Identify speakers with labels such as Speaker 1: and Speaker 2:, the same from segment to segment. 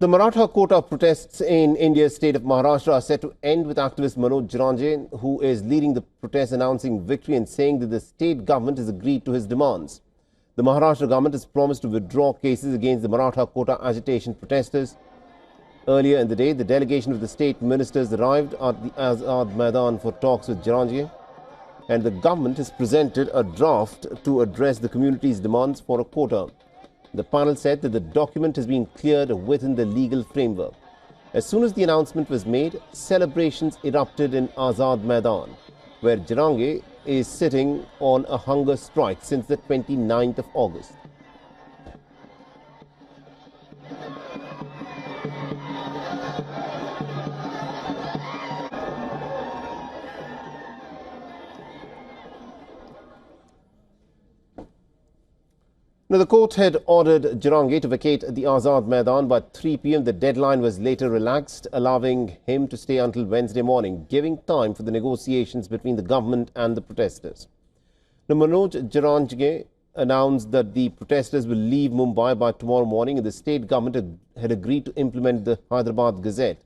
Speaker 1: The Maratha quota protests in India's state of Maharashtra are set to end, with activist Jarange, who is leading the protests, announcing victory and saying that the state government has agreed to his demands. The Maharashtra government has promised to withdraw cases against the Maratha quota agitation protesters. Earlier in the day, the delegation of the state ministers arrived at the Azad Maidan for talks with Jarange, and the government has presented a draft to address the community's demands for a quota. The panel said that the document has been cleared within the legal framework. As soon as the announcement was made, celebrations erupted in Azad Maidan, where Jarange is sitting on a hunger strike since the 29th of August. Now, the court had ordered Jarange to vacate the Azad Maidan by 3 p.m. The deadline was later relaxed, allowing him to stay until Wednesday morning, giving time for the negotiations between the government and the protesters. Now, Jarange announced that the protesters will leave Mumbai by tomorrow morning, and the state government had agreed to implement the Hyderabad Gazette,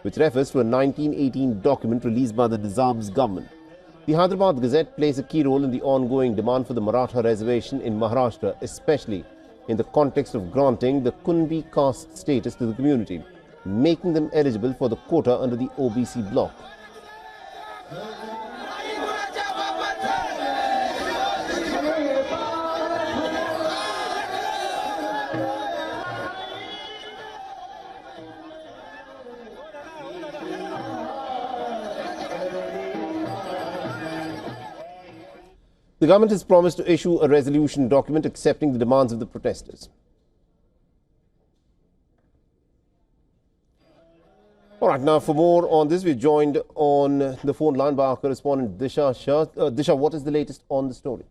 Speaker 1: which refers to a 1918 document released by the Nizam's government. The Hyderabad Gazette plays a key role in the ongoing demand for the Maratha Reservation in Maharashtra, especially in the context of granting the Kunbi caste status to the community, making them eligible for the quota under the OBC bloc. The government has promised to issue a resolution document accepting the demands of the protesters. All right, now for more on this, we're joined on the phone line by our correspondent Disha Shah. Disha, what is the latest on the story?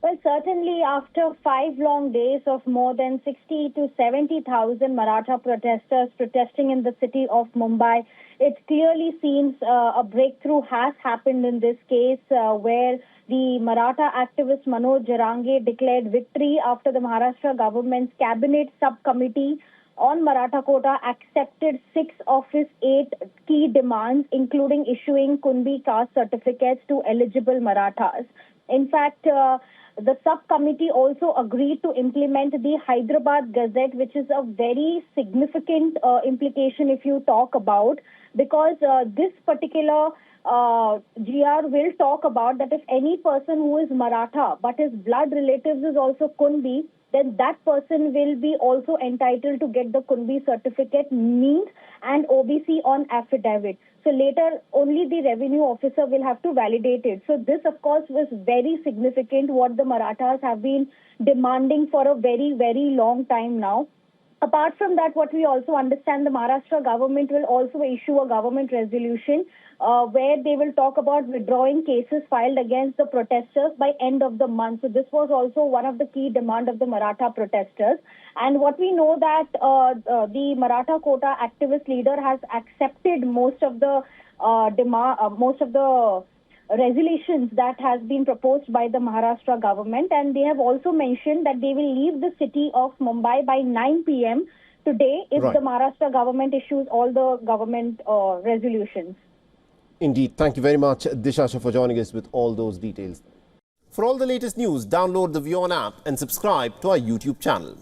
Speaker 2: Well, certainly after 5 long days of more than 60 to 70,000 Maratha protesters protesting in the city of Mumbai, it clearly seems a breakthrough has happened in this case where the Maratha activist Jarange declared victory after the Maharashtra government's cabinet subcommittee on Maratha quota accepted 6 of his 8 key demands, including issuing Kunbi caste certificates to eligible Marathas. In fact, the subcommittee also agreed to implement the Hyderabad Gazette, which is a very significant implication if you talk about, because this particular GR will talk about that if any person who is Maratha but his blood relatives is also Kunbi, then that person will be also entitled to get the Kunbi certificate, means and OBC on affidavit. So later, only the revenue officer will have to validate it. So this, of course, was very significant, what the Marathas have been demanding for a very, very long time now. Apart from that, what we also understand, the Maharashtra government will also issue a government resolution where they will talk about withdrawing cases filed against the protesters by end of the month. So this was also one of the key demands of the Maratha protesters. And what we know that the Maratha quota activist leader has accepted most of the resolutions that has been proposed by the Maharashtra government, and they have also mentioned that they will leave the city of Mumbai by 9 p.m. today if the Maharashtra government issues all the government resolutions.
Speaker 1: Indeed. Thank you very much, Disha Shah, for joining us with all those details. For all the latest news, download the WION app and subscribe to our YouTube channel.